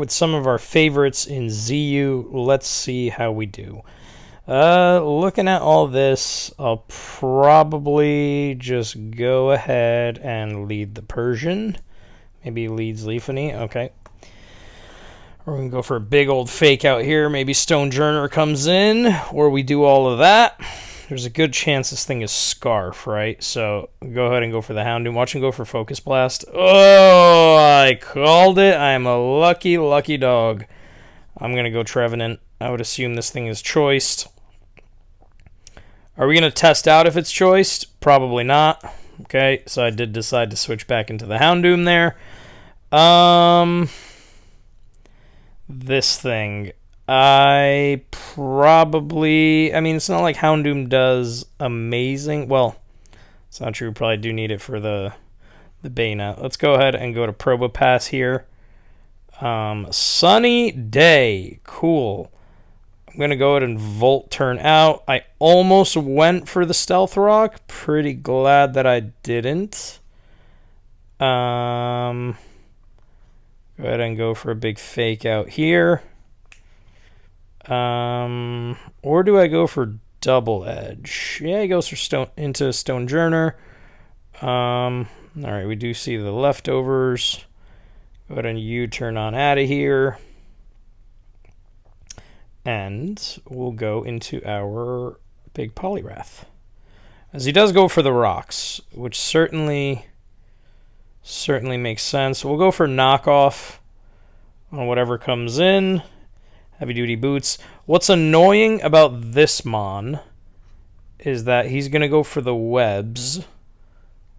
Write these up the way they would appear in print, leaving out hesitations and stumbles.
with some of our favorites in ZU. Let's see how we do. Looking at all this, I'll probably just go ahead and lead the Persian. Maybe leads Leafany. Okay. We're going to go for a big old fake out here. Maybe Stonejourner comes in, or we do all of that. There's a good chance this thing is Scarf, right? So go ahead and go for the Houndoom. Watch him go for Focus Blast. Oh, I called it. I'm a lucky, lucky dog. I'm going to go Trevenant. I would assume this thing is choiced. Are we going to test out if it's choiced? Probably not. Okay, so I did decide to switch back into the Houndoom there. This thing, I mean, it's not like Houndoom does amazing. Well, it's not true. Probably do need it for the Bayonet. Let's go ahead and go to Probopass here. Sunny Day. Cool. I'm going to go ahead and Volt turn out. I almost went for the Stealth Rock. Pretty glad that I didn't. Go ahead and go for a big fake out here. Or do I go for Double Edge? Yeah, he goes for into Stonejourner. Alright, we do see the leftovers. Go ahead and U-turn on out of here. And we'll go into our big Poliwrath. As he does go for the rocks, which certainly makes sense. We'll go for knockoff on whatever comes in. Heavy duty boots. What's annoying about this Mon is that he's going to go for the webs,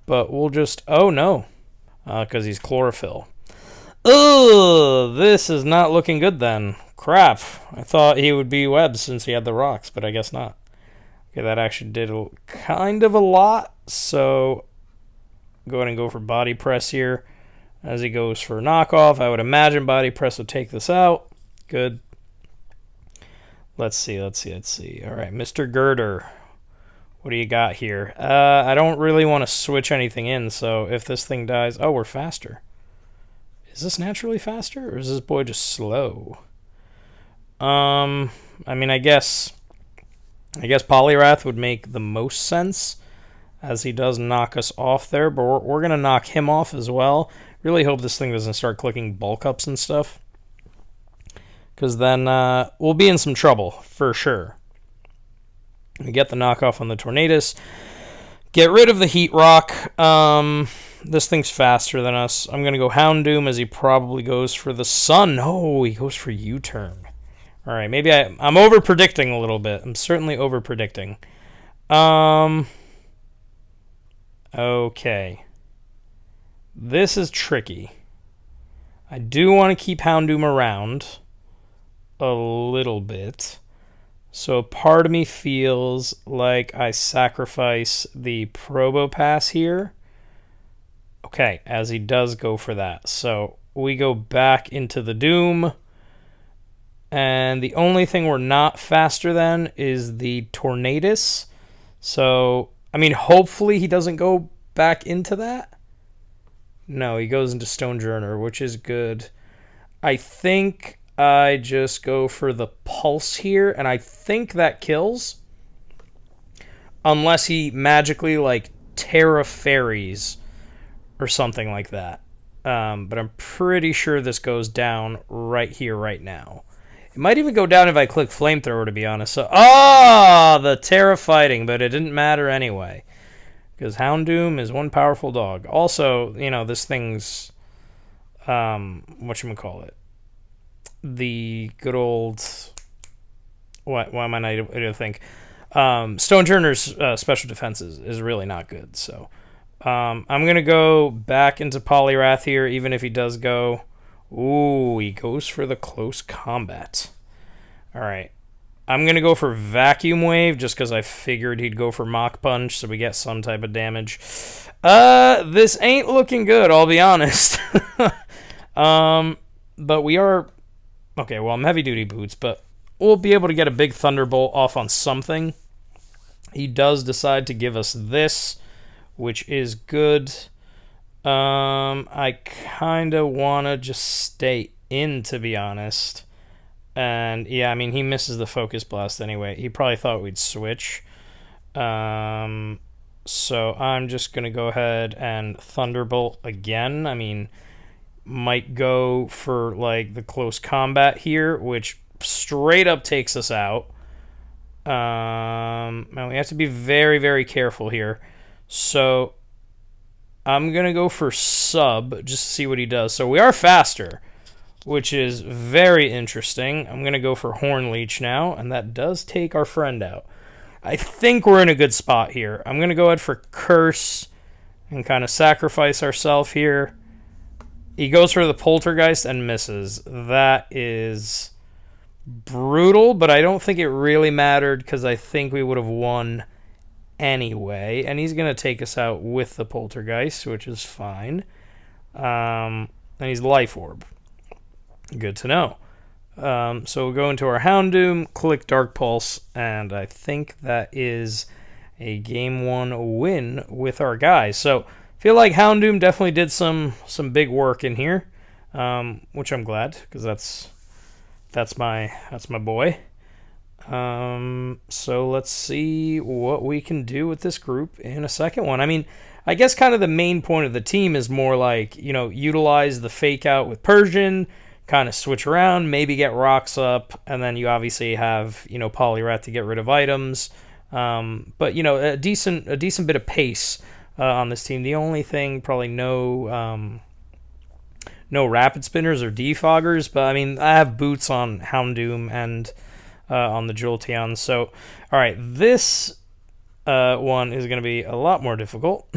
but we'll just... Oh, no, because he's chlorophyll. Ugh, this is not looking good then. Crap. I thought he would be webs since he had the rocks, but I guess not. Okay, that actually did kind of a lot, so go ahead and go for Body Press here as he goes for knockoff. I would imagine Body Press would take this out. Good. Let's see. All right, Mr. Girder, what do you got here? I don't really want to switch anything in, so if this thing dies... Oh, we're faster. Is this naturally faster, or is this boy just slow? I mean, I guess Poliwrath would make the most sense, as he does knock us off there, but we're going to knock him off as well. Really hope this thing doesn't start clicking bulk ups and stuff, because then we'll be in some trouble, for sure. We get the knockoff on the Tornadus. Get rid of the Heat Rock. This thing's faster than us. I'm going to go Houndoom as he probably goes for the Sun. No, he goes for U-turn. All right, maybe I'm over-predicting a little bit. I'm certainly over-predicting. Okay. This is tricky. I do want to keep Houndoom around a little bit. So part of me feels like I sacrifice the Probopass here. Okay, as he does go for that. So we go back into the Doom. And the only thing we're not faster than is the Tornadus. So, I mean, hopefully he doesn't go back into that. No, he goes into Stonejourner, which is good. I think I just go for the Pulse here, and I think that kills. Unless he magically, like, Terra Fairies or something like that. But I'm pretty sure this goes down right here, right now. It might even go down if I click Flamethrower, to be honest. So, the Terra Fighting, but it didn't matter anyway. Because Houndoom is one powerful dog. Also, you know, this thing's, whatchamacallit? The good old, why am I not able to think? Stonejourner's special defense is really not good. So, I'm going to go back into Poliwrath here, even if he does go... Ooh, he goes for the close combat. All right. I'm going to go for Vacuum Wave just because I figured he'd go for Mach Punch so we get some type of damage. This ain't looking good, I'll be honest. But we are... Okay, well, I'm Heavy Duty Boots, but we'll be able to get a big Thunderbolt off on something. He does decide to give us this, which is good. I kind of want to just stay in, to be honest. And yeah, I mean, he misses the focus blast anyway. He probably thought we'd switch. So I'm just going to go ahead and Thunderbolt again. I mean, might go for like the close combat here, which straight up takes us out. Now we have to be very, very careful here. So I'm going to go for sub just to see what he does. So we are faster, which is very interesting. I'm going to go for Horn Leech now, and that does take our friend out. I think we're in a good spot here. I'm going to go ahead for Curse and kind of sacrifice ourselves here. He goes for the Poltergeist and misses. That is brutal, but I don't think it really mattered because I think we would have won anyway. And he's going to take us out with the Poltergeist, which is fine. And he's Life Orb. Good to know. So we'll go into our Houndoom, click Dark Pulse, and I think that is a Game 1 win with our guys. So I feel like Houndoom definitely did some big work in here, which I'm glad, because that's my boy. So let's see what we can do with this group in a second one. I mean, I guess kind of the main point of the team is more like, utilize the fake out with Persian, kind of switch around, maybe get rocks up, and then you obviously have, Poliwrath to get rid of items. But, a decent bit of pace on this team. The only thing, probably no Rapid Spinners or Defoggers, but, I mean, I have boots on Houndoom and on the Jolteon. So, all right, this one is going to be a lot more difficult.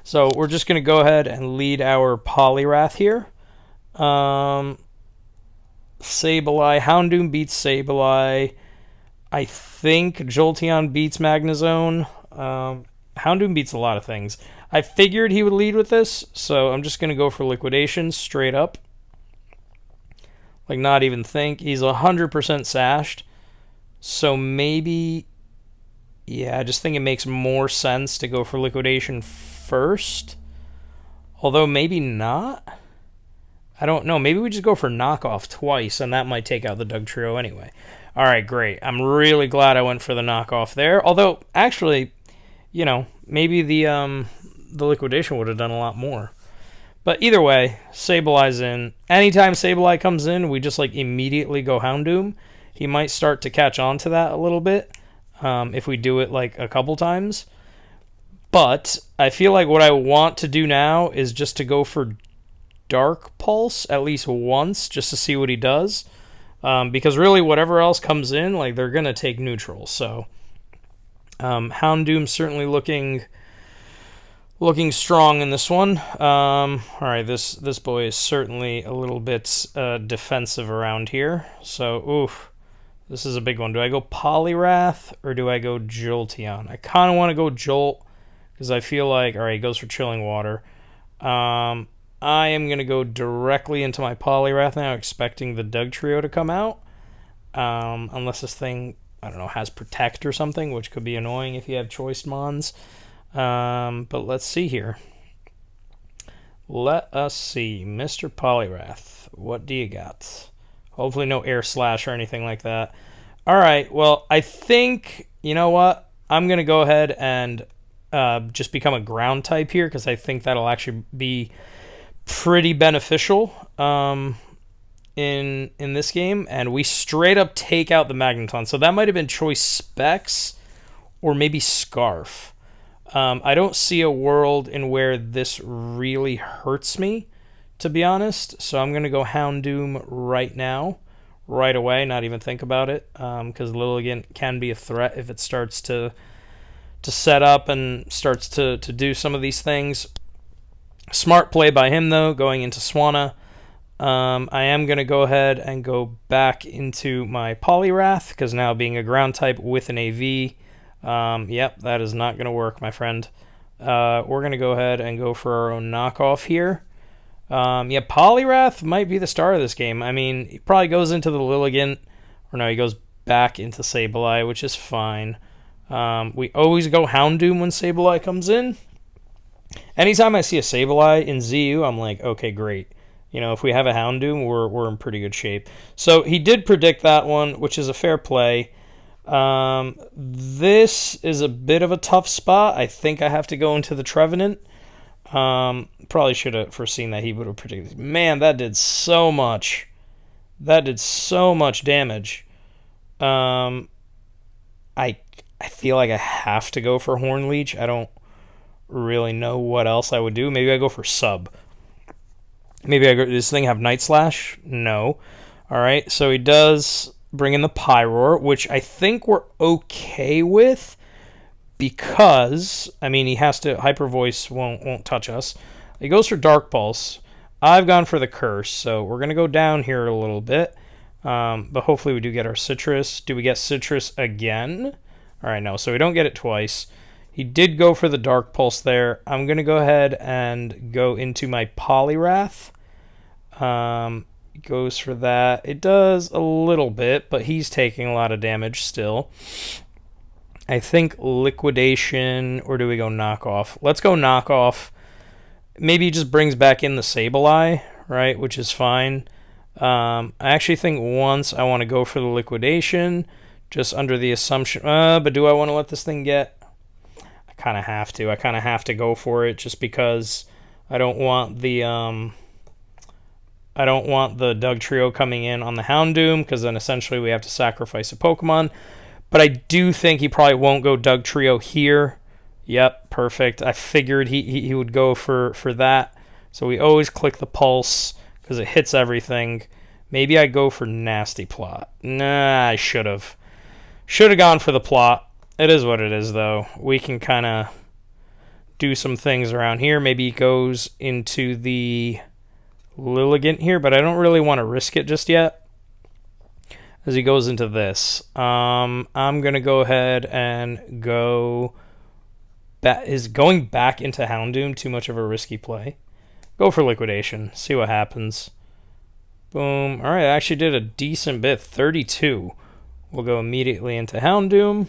So we're just going to go ahead and lead our Poliwrath here. Sableye. Houndoom beats Sableye. I think Jolteon beats Magnezone. Houndoom beats a lot of things. I figured he would lead with this, so I'm just going to go for Liquidation straight up. Like, not even think. He's 100% sashed. So maybe, yeah, I just think it makes more sense to go for Liquidation first. Although maybe not. I don't know. Maybe we just go for knockoff twice, and that might take out the Dugtrio anyway. All right, great. I'm really glad I went for the knockoff there. Although, actually, maybe the Liquidation would have done a lot more. But either way, Sableye's in. Anytime Sableye comes in, we just immediately go Houndoom. He might start to catch on to that a little bit if we do it a couple times. But I feel like what I want to do now is just to go for Dark Pulse at least once, just to see what he does. Because really, whatever else comes in, they're going to take neutral. So, Houndoom certainly looking strong in this one. All right, this boy is certainly a little bit defensive around here. So, oof, this is a big one. Do I go Poliwrath or do I go Jolteon? I kind of want to go Jolt because I feel like, all right, he goes for Chilling Water. I am going to go directly into my Poliwrath now, expecting the Dugtrio to come out. Unless this thing, I don't know, has Protect or something, which could be annoying if you have Choiced Mons. But let's see here. Let us see. Mr. Poliwrath, what do you got? Hopefully no Air Slash or anything like that. All right, well, I think, you know what? I'm going to go ahead and just become a ground type here because I think that'll actually be pretty beneficial in this game. And we straight up take out the Magneton. So that might have been Choice Specs or maybe Scarf. I don't see a world in where this really hurts me, to be honest. So I'm going to go Houndoom right now, right away, not even think about it, because Lilligant can be a threat if it starts to set up and starts to do some of these things. Smart play by him, though, going into Swanna. I am going to go ahead and go back into my Poliwrath, because now being a ground type with an AV, yep, that is not going to work, my friend. We're going to go ahead and go for our own knockoff here. Yeah, Poliwrath might be the star of this game. I mean, he probably goes into the Lilligant, or no, he goes back into Sableye, which is fine. We always go Houndoom when Sableye comes in. Anytime I see a Sableye in ZU, I'm like, okay, great. You know, if we have a Houndoom, we're in pretty good shape. So he did predict that one, which is a fair play. This is a bit of a tough spot. I think I have to go into the Trevenant. Probably should have foreseen that he would have predicted. Man, that did so much. That did so much damage. I feel like I have to go for Horn Leech. I don't really know what else I would do. Maybe I go for Sub. Maybe I go. Does this thing have Night Slash? No. All right. So he does bring in the Pyroar, which I think we're okay with because I mean he has to. Hyper Voice won't touch us. He goes for Dark Pulse. I've gone for the Curse, so we're gonna go down here a little bit. But hopefully we do get our Citrus. Do we get Citrus again? All right, no. So we don't get it twice. He did go for the Dark Pulse there. I'm going to go ahead and go into my Poliwrath. Goes for that. It does a little bit, but he's taking a lot of damage still. I think Liquidation, or do we go Knockoff? Let's go Knockoff. Maybe he just brings back in the Sableye, right, which is fine. I actually think once I want to go for the Liquidation, just under the assumption, but do I want to let this thing get... I kind of have to. I kind of have to go for it just because I don't want the Doug Trio coming in on the Houndoom because then essentially we have to sacrifice a Pokemon. But I do think he probably won't go Doug Trio here. Yep, perfect. I figured he would go for that. So we always click the Pulse because it hits everything. Maybe I go for Nasty Plot. Nah, I should have. Should have gone for the Plot. It is what it is, though. We can kind of do some things around here. Maybe he goes into the Lilligant here, but I don't really want to risk it just yet as he goes into this. I'm going to go ahead and go... Is going back into Houndoom too much of a risky play? Go for Liquidation. See what happens. Boom. All right, I actually did a decent bit. 32. We'll go immediately into Houndoom.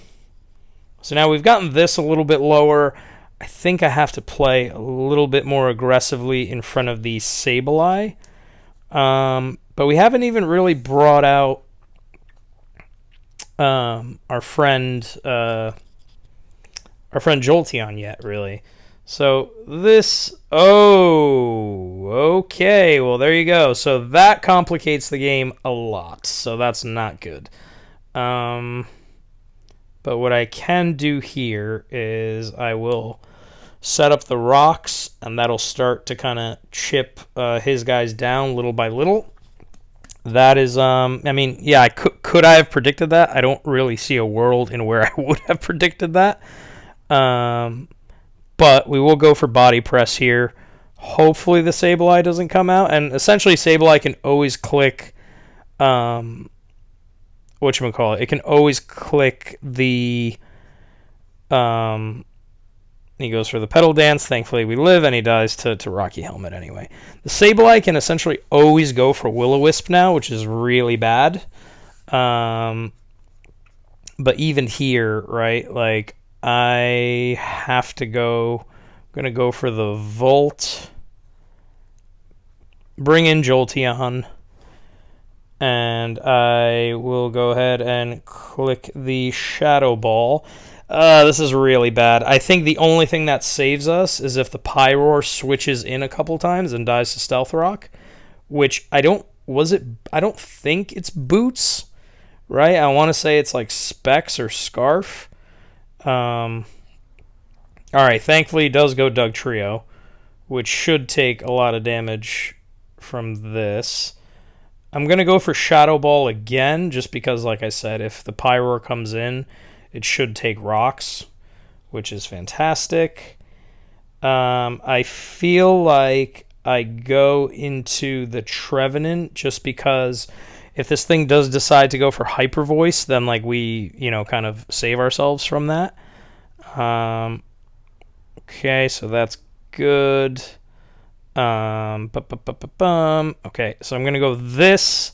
So now we've gotten this a little bit lower. I think I have to play a little bit more aggressively in front of the Sableye. But we haven't even really brought out our friend Jolteon yet, really. So this... Oh, okay. Well, there you go. So that complicates the game a lot. So that's not good. But what I can do here is I will set up the rocks, and that'll start to kind of chip his guys down little by little. That is, I mean, yeah, could I have predicted that? I don't really see a world in where I would have predicted that. But we will go for Body Press here. Hopefully the Sableye doesn't come out, and essentially Sableye can always click... whatchamacallit, it can always click the, he goes for the Petal Dance, thankfully we live, and he dies to Rocky Helmet anyway. The Sableye can essentially always go for Will-O-Wisp now, which is really bad. But even here, right, like, I have to go, I'm going to go for the Volt, bring in Jolteon, and I will go ahead and click the Shadow Ball. This is really bad. I think the only thing that saves us is if the Pyroar switches in a couple times and dies to Stealth Rock, which I don't think it's Boots, right? I want to say it's like Specs or Scarf. Alright, thankfully it does go Doug Trio, which should take a lot of damage from this. I'm going to go for Shadow Ball again, just because, like I said, if the Pyroar comes in, it should take rocks, which is fantastic. I feel like I go into the Trevenant, just because if this thing does decide to go for Hyper Voice, then like we, kind of save ourselves from that. Okay, so that's good. Okay, so I'm going to go this,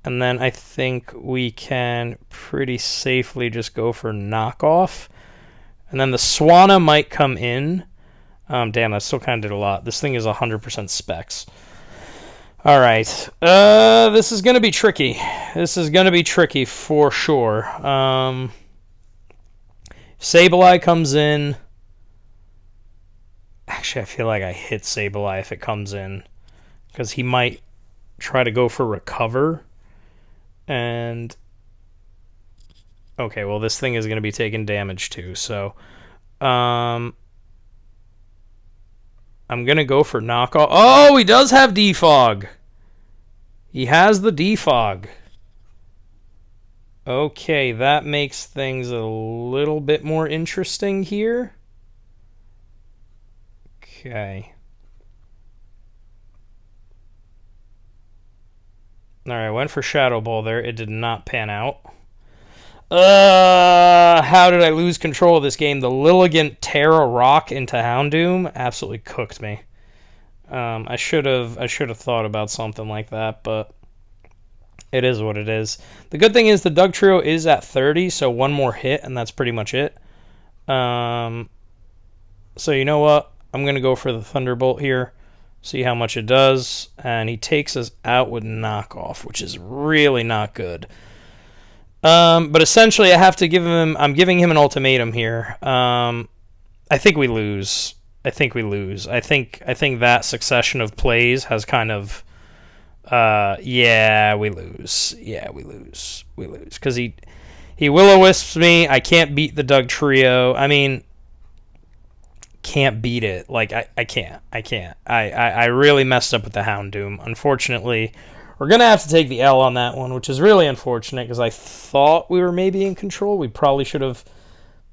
and then I think we can pretty safely just go for Knockoff. And then the Swanna might come in. Damn, that still kind of did a lot. This thing is 100% Specs. All right. This is going to be tricky. This is going to be tricky for sure. Sableye comes in. Actually, I feel like I hit Sableye if it comes in, because he might try to go for recover. And okay, well, this thing is going to be taking damage too. So I'm going to go for knockoff. Oh, he does have defog. He has the defog. Okay, that makes things a little bit more interesting here. Okay. Alright, went for Shadow Ball there. It did not pan out. How did I lose control of this game? The Lilligant Terra Rock into Houndoom absolutely cooked me. I should have thought about something like that, but it is what it is. The good thing is the Dugtrio is at 30, so one more hit, and that's pretty much it. So you know what? I'm going to go for the Thunderbolt here, see how much it does, and he takes us out with knockoff, which is really not good. But essentially, I'm giving him an ultimatum here. I think we lose. I think that succession of plays has kind of, we lose. Yeah, we lose. Because he Will-O-Wisps me. I can't beat the Dugtrio. I mean, can't beat it. Like, I can't. I really messed up with the Houndoom. Unfortunately, we're going to have to take the L on that one, which is really unfortunate because I thought we were maybe in control. We probably should have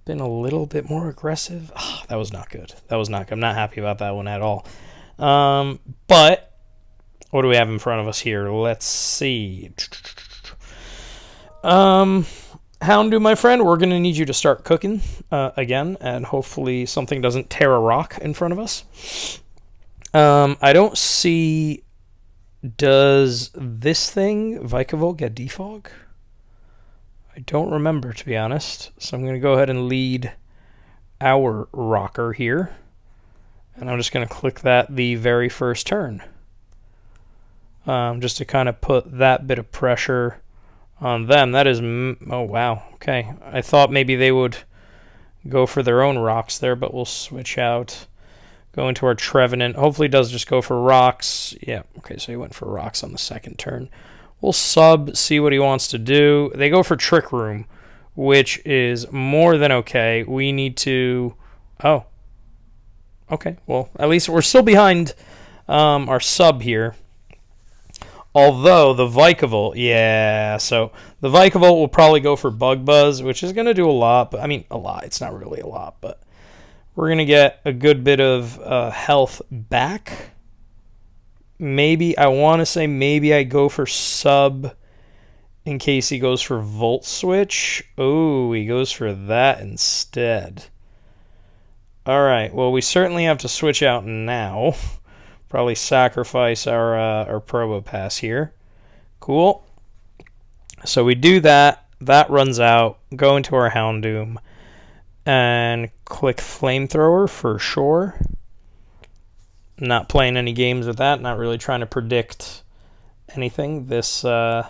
been a little bit more aggressive. Oh, that was not good. I'm not happy about that one at all. But what do we have in front of us here? Let's see. Houndoom, my friend, we're going to need you to start cooking again, and hopefully something doesn't tear a rock in front of us. I don't see... Does this thing, Vikavolt, get defog? I don't remember, to be honest. So I'm going to go ahead and lead our rocker here. And I'm just going to click that the very first turn. Just to kind of put that bit of pressure on them. That is... Oh, wow. Okay. I thought maybe they would go for their own rocks there, but we'll switch out. Go into our Trevenant. Hopefully does just go for rocks. Yeah, okay, so he went for rocks on the second turn. We'll sub, see what he wants to do. They go for Trick Room, which is more than okay. We need to... Oh. Okay, well, at least we're still behind our sub here. Although the Vikavolt, yeah, so the Vikavolt will probably go for Bug Buzz, which is going to do a lot. But I mean, a lot. It's not really a lot, but... We're going to get a good bit of health back. Maybe, I want to say maybe I go for sub in case he goes for Volt Switch. Oh, he goes for that instead. Alright, well, we certainly have to switch out now. Probably sacrifice our Probopass here. Cool. So we do that. That runs out. Go into our Houndoom. And click Flamethrower for sure. Not playing any games with that. Not really trying to predict anything this early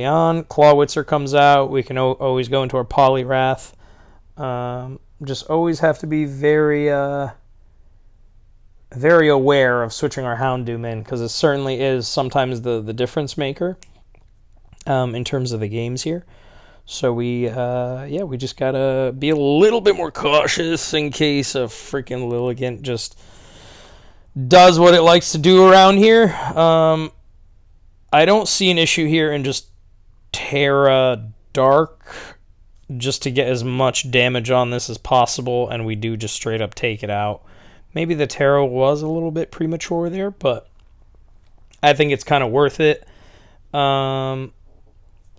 on. Clawitzer comes out. We can always go into our Poliwrath. Just always have to be very very aware of switching our Houndoom in, because it certainly is sometimes the difference maker in terms of the games here. So we just gotta be a little bit more cautious in case a freaking Lilligant just does what it likes to do around here. I don't see an issue here in just Terra Dark, just to get as much damage on this as possible, and we do just straight up take it out. Maybe the Terra was a little bit premature there, but I think it's kind of worth it.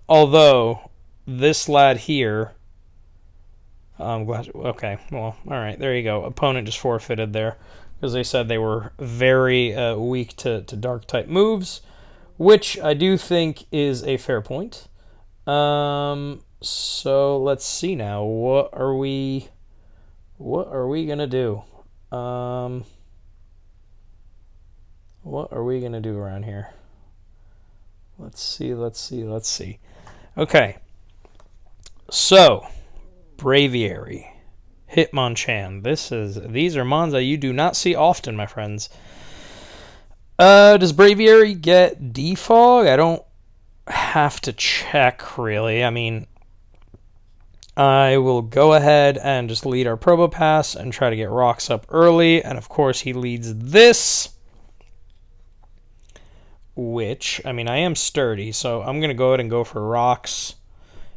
Although... This lad here, I'm glad. Okay, well, all right, there you go. Opponent just forfeited there because they said they were very weak to dark type moves, which I do think is a fair point. So let's see now. What are we gonna do? What are we going to do around here? Let's see. Okay. So, Braviary. Hitmonchan. These are mons that you do not see often, my friends. Does Braviary get defog? I don't have to check, really. I mean, I will go ahead and just lead our Probopass and try to get rocks up early. And, of course, he leads this. Which, I mean, I am sturdy, so I'm going to go ahead and go for rocks.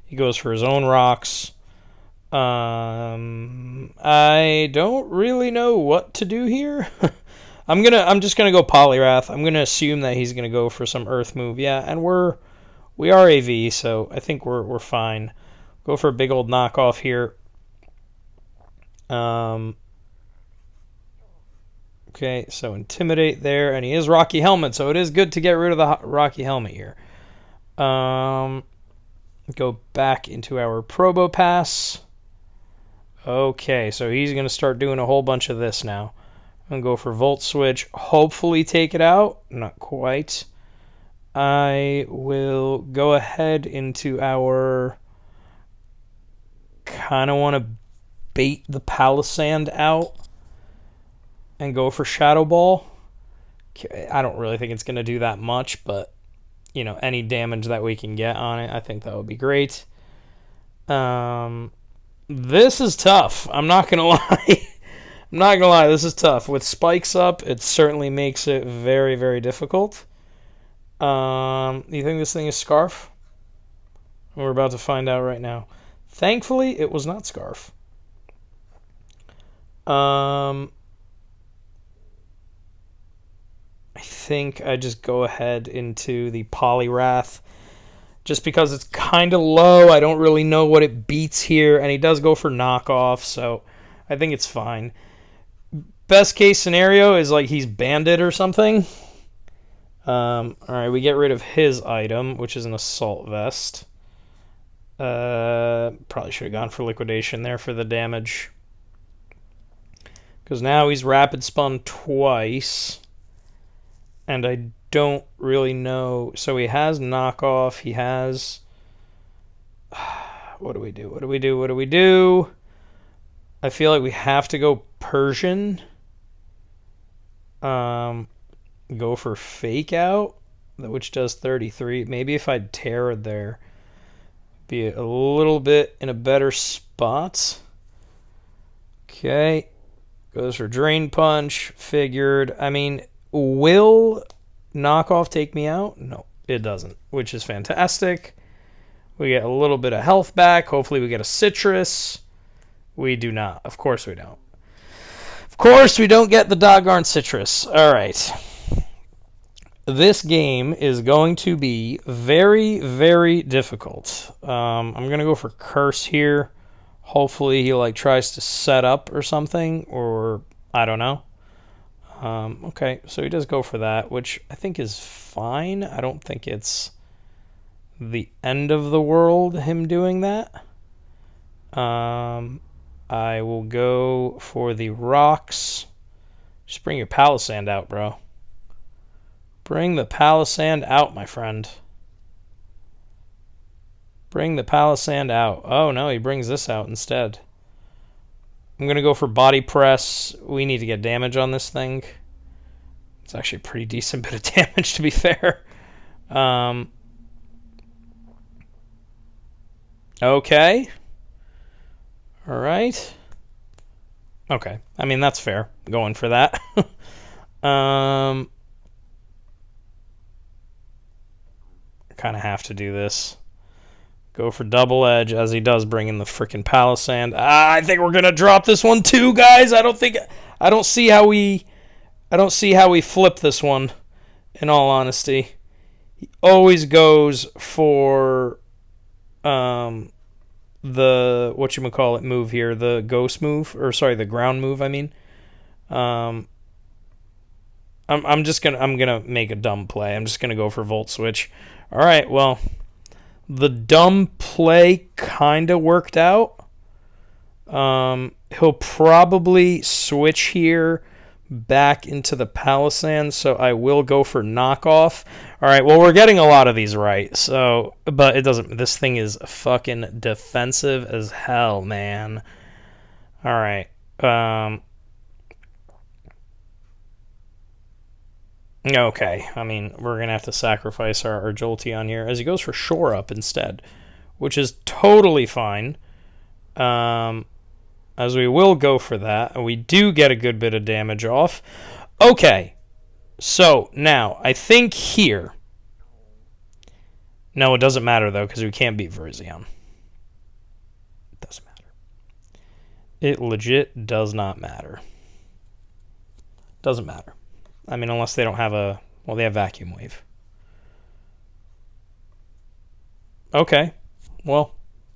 He goes for his own rocks. I don't really know what to do here. I'm just gonna go Poliwrath. I'm gonna assume that he's gonna go for some Earth move. Yeah, and we are AV, so I think we're fine. Go for a big old knockoff here. Okay, so Intimidate there, and he is Rocky Helmet, so it is good to get rid of the Rocky Helmet here. Go back into our Probopass. Okay, so he's going to start doing a whole bunch of this now. I'm going to go for Volt Switch. Hopefully take it out. Not quite. I will go ahead into our... Kind of want to bait the Palisand out and go for Shadow Ball. I don't really think it's going to do that much, but, you know, any damage that we can get on it, I think that would be great. This is tough. I'm not going to lie. I'm not going to lie. This is tough. With spikes up, it certainly makes it very, very difficult. You think this thing is Scarf? We're about to find out right now. Thankfully, it was not Scarf. I think I just go ahead into the Poliwrath. Just because it's kind of low, I don't really know what it beats here, and he does go for knockoff, so I think it's fine. Best case scenario is like he's Bandit or something. Alright, we get rid of his item, which is an Assault Vest. Probably should have gone for Liquidation there for the damage. Because now he's Rapid Spun twice. And I don't really know. So he has knockoff. He has... What do we do? I feel like we have to go Persian. Go for Fake Out, which does 33. Maybe if I'd Terra there, be a little bit in a better spot. Okay. Goes for Drain Punch. Figured. I mean... Will knockoff take me out? No, it doesn't, which is fantastic. We get a little bit of health back. Hopefully we get a citrus. We do not. Of course we don't. Of course we don't get the doggone citrus. All right. This game is going to be very, very difficult. I'm going to go for Curse here. Hopefully he like tries to set up or something, or I don't know. Okay, so he does go for that, which I think is fine. I don't think it's the end of the world, him doing that. I will go for the rocks. Just bring your Palisand out, bro. Bring the Palisand out, my friend. Bring the Palisand out. Oh, no, he brings this out instead. I'm going to go for Body Press. We need to get damage on this thing. It's actually a pretty decent bit of damage, to be fair. Okay. All right. Okay. I mean, that's fair. Going for that. I kind of have to do this. Go for Double Edge, as he does bring in the freaking Palisand. I think we're gonna drop this one too, guys. I don't see how we flip this one. In all honesty, he always goes for the whatchamacallit move here, the ghost move, or sorry, the ground move. I mean, I'm gonna make a dumb play. I'm just gonna go for Volt Switch. All right, well. The dumb play kind of worked out. He'll probably switch here, back into the Palisand, so I will go for knockoff. All right, well, we're getting a lot of these right, so, but it doesn't, this thing is fucking defensive as hell, man. All right. Okay, I mean, we're going to have to sacrifice our Jolteon here, as he goes for Shore Up instead, which is totally fine. As we will go for that, and we do get a good bit of damage off. Okay, so now, I think here... No, it doesn't matter, though, because we can't beat Virizion. It doesn't matter. It legit does not matter. Doesn't matter. I mean, unless they don't have a... Well, they have Vacuum Wave. Okay. Well,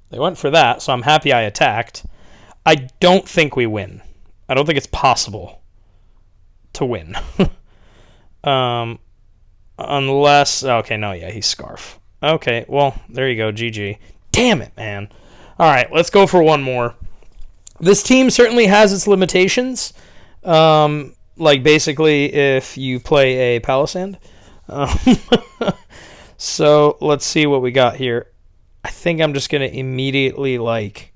they went for that, so I'm happy I attacked. I don't think we win. I don't think it's possible to win. Unless... Okay, no, yeah, he's Scarf. Okay, well, there you go, GG. Damn it, man. All right, let's go for one more. This team certainly has its limitations. Like, basically, if you play a Palisand. So, let's see what we got here. I think I'm just going to immediately, like...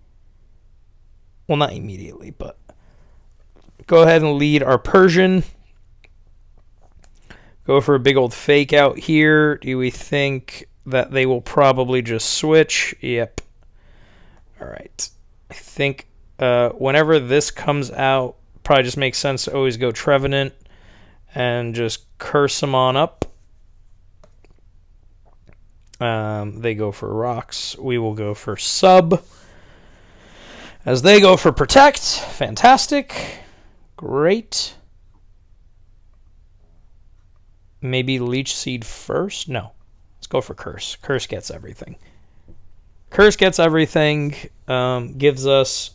Well, not immediately, but... Go ahead and lead our Persian. Go for a big old fake out here. Do we think that they will probably just switch? Yep. All right. I think whenever this comes out, probably just makes sense to always go Trevenant and just curse them on up. They go for rocks. We will go for sub. As they go for protect. Fantastic. Great. Maybe Leech Seed first? No. Let's go for Curse. Curse gets everything. Curse gets everything. Gives us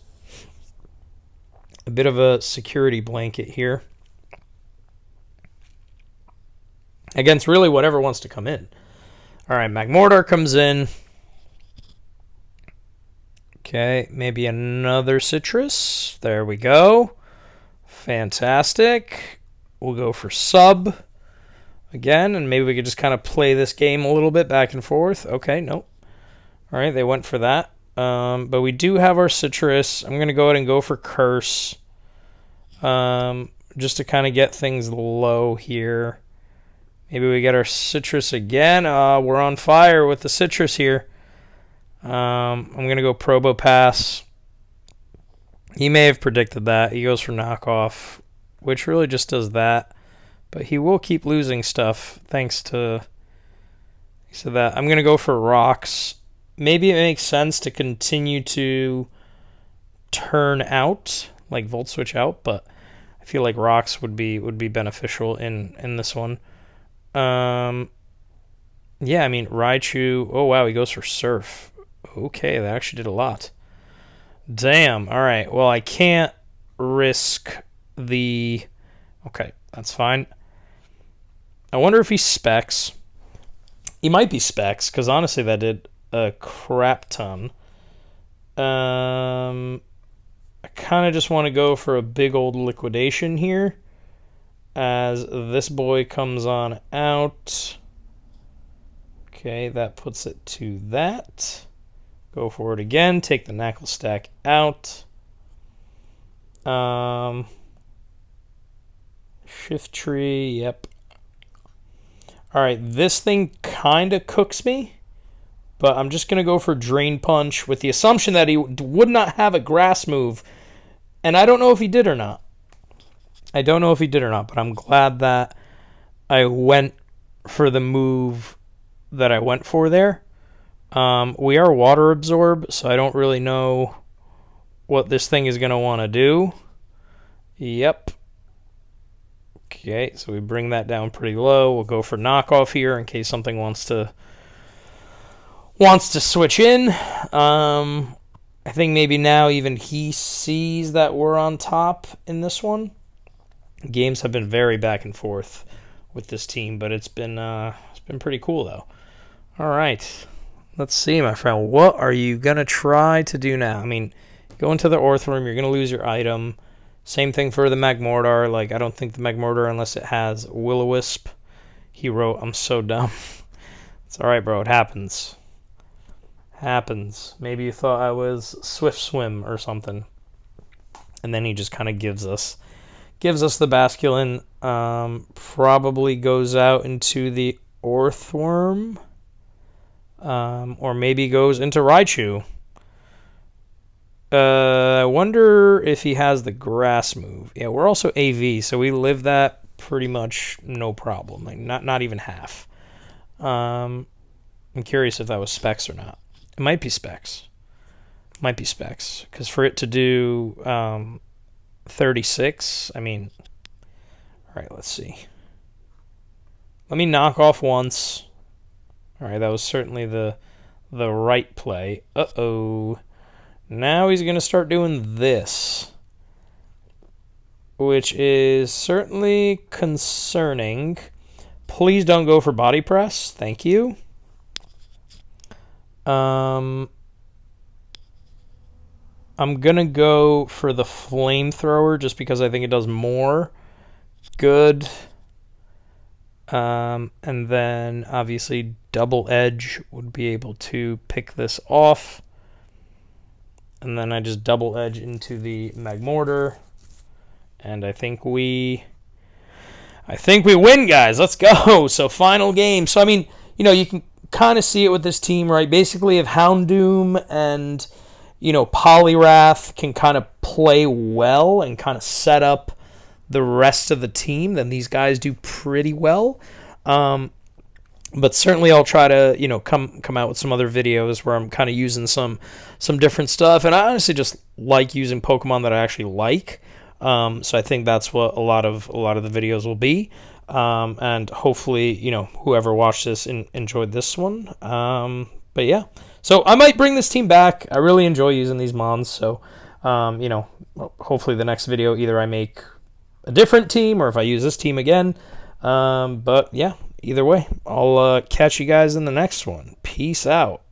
a bit of a security blanket here. Against really whatever wants to come in. Alright, Magmortar comes in. Okay, maybe another Citrus. There we go. Fantastic. We'll go for sub again, and maybe we could just kind of play this game a little bit back and forth. Okay, nope. All right, they went for that. But we do have our Citrus. I'm going to go ahead and go for Curse. Just to kind of get things low here. Maybe we get our Citrus again. We're on fire with the Citrus here. I'm going to go Probopass. He may have predicted that. He goes for knockoff, which really just does that. But he will keep losing stuff thanks to that. I'm going to go for rocks. Maybe it makes sense to continue to turn out, like Volt Switch out, but I feel like rocks would be beneficial in this one. Yeah, I mean, Raichu. Oh, wow, he goes for Surf. Okay, that actually did a lot. Damn. All right. Well, I can't risk the... Okay, that's fine. I wonder if he specs. He might be specs, because honestly, that did a crap ton. I kind of just want to go for a big old liquidation here, as this boy comes on out. Okay, that puts it to that. Go for it again. Take the Knuckle Stack out. Shift Tree, yep. Alright, this thing kind of cooks me, but I'm just going to go for Drain Punch with the assumption that he would not have a grass move, and I don't know if he did or not. I don't know if he did or not, but I'm glad that I went for the move that I went for there. We are Water Absorb, so I don't really know what this thing is going to want to do. Yep. Okay, so we bring that down pretty low. We'll go for knockoff here in case something wants to switch in. I think maybe now even he sees that we're on top in this one. Games have been very back and forth with this team, but it's been pretty cool though. All right, let's see, my friend. What are you gonna try to do now? I mean, go into the Orth Room. You're gonna lose your item. Same thing for the Magmortar. Like, I don't think the Magmortar, unless it has Will-O-Wisp. He wrote, I'm so dumb. It's alright, bro. It happens. Happens. Maybe you thought I was Swift Swim or something. And then he just kind of gives us the Basculin. Probably goes out into the Orthworm. Or maybe goes into Raichu. I wonder if he has the grass move. Yeah, we're also AV, so we live that pretty much no problem. Like not even half. I'm curious if that was specs or not. It might be specs. Might be specs. Because for it to do 36, I mean... Alright, let's see. Let me knock off once. Alright, that was certainly the right play. Uh-oh. Now he's going to start doing this. Which is certainly concerning. Please don't go for body press. Thank you. I'm going to go for the flamethrower just because I think it does more good. And then obviously double edge would be able to pick this off. And then I just double edge into the Magmortar. And I think we win, guys. Let's go. So final game. So I mean, you can kind of see it with this team, right? Basically, if Houndoom and Poliwrath can kind of play well and kind of set up the rest of the team, then these guys do pretty well. But certainly I'll try to come out with some other videos where I'm kind of using some different stuff. And I honestly just like using Pokemon that I actually like. So I think that's what a lot of the videos will be. And hopefully, whoever watched this enjoyed this one. But yeah, so I might bring this team back. I really enjoy using these mons. So, hopefully the next video, either I make a different team or if I use this team again. But yeah, either way, I'll catch you guys in the next one. Peace out.